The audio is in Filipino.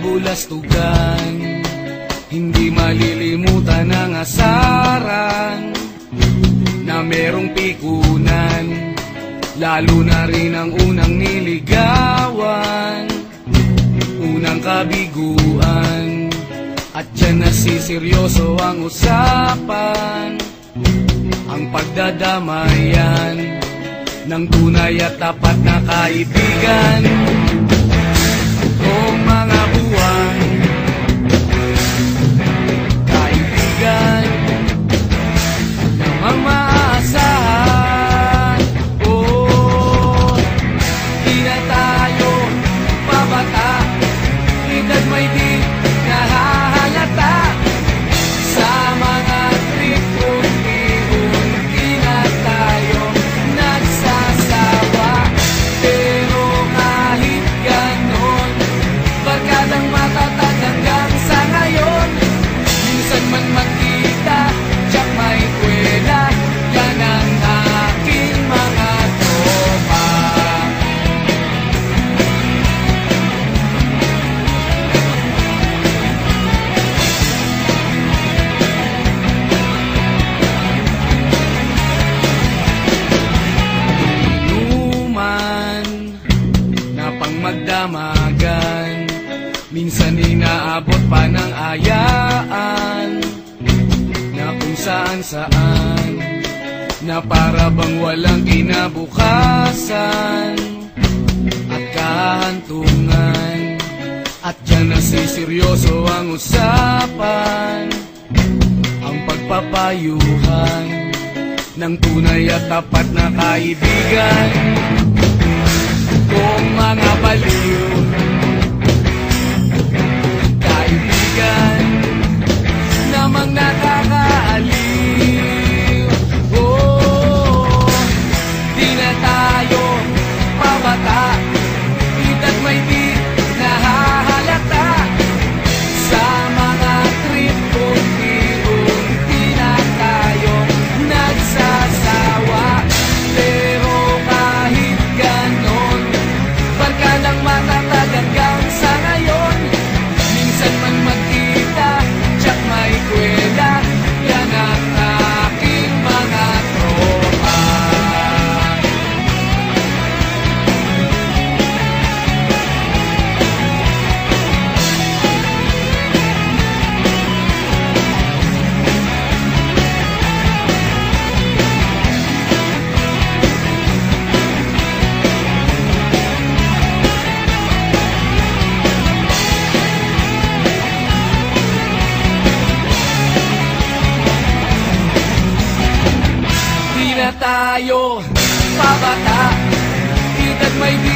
kabulastugan, hindi malilimutan ang asaran na merong pikunan, lalo na rin ang unang niligawan, unang kabiguan. At dyan nasiseryoso ang usapan, ang pagdadamayan ng tunay at tapat na kaibigan. Kung mga buwan, kaibigan namang maaasahan. Oh, di na tayo pabata, edad may di nahahalata. Sa mga trip unti-unti na tayo nagsasawa. Pero kahit ganon, barkadang matatag hanggang sa ngayon. Minsan man magkita, tiyak may kwela, yan ang aking mga tropa. Inuman na pang magdamagan, minsan inaabot pa ng ayaan, na kung saan-saan, na para bang walang kinabukasan at kahantungan. At dyan nasiseryoso ang usapan, ang pagpapayuhan ng tunay at tapat na kaibigan. Kung mga baliw, kaibigan namang nakakaaliw. Oh, di na tayo pabata, edad may di nahahalata. Sa mga trip unti-unti na tayo nagsasawa. Pero kahit ganon, barkadang matatag hanggang sa ngayon. Minsan man magkita, tiyak may kwela, yan ang aking mga tropa. Di na tayo pabata, edad may di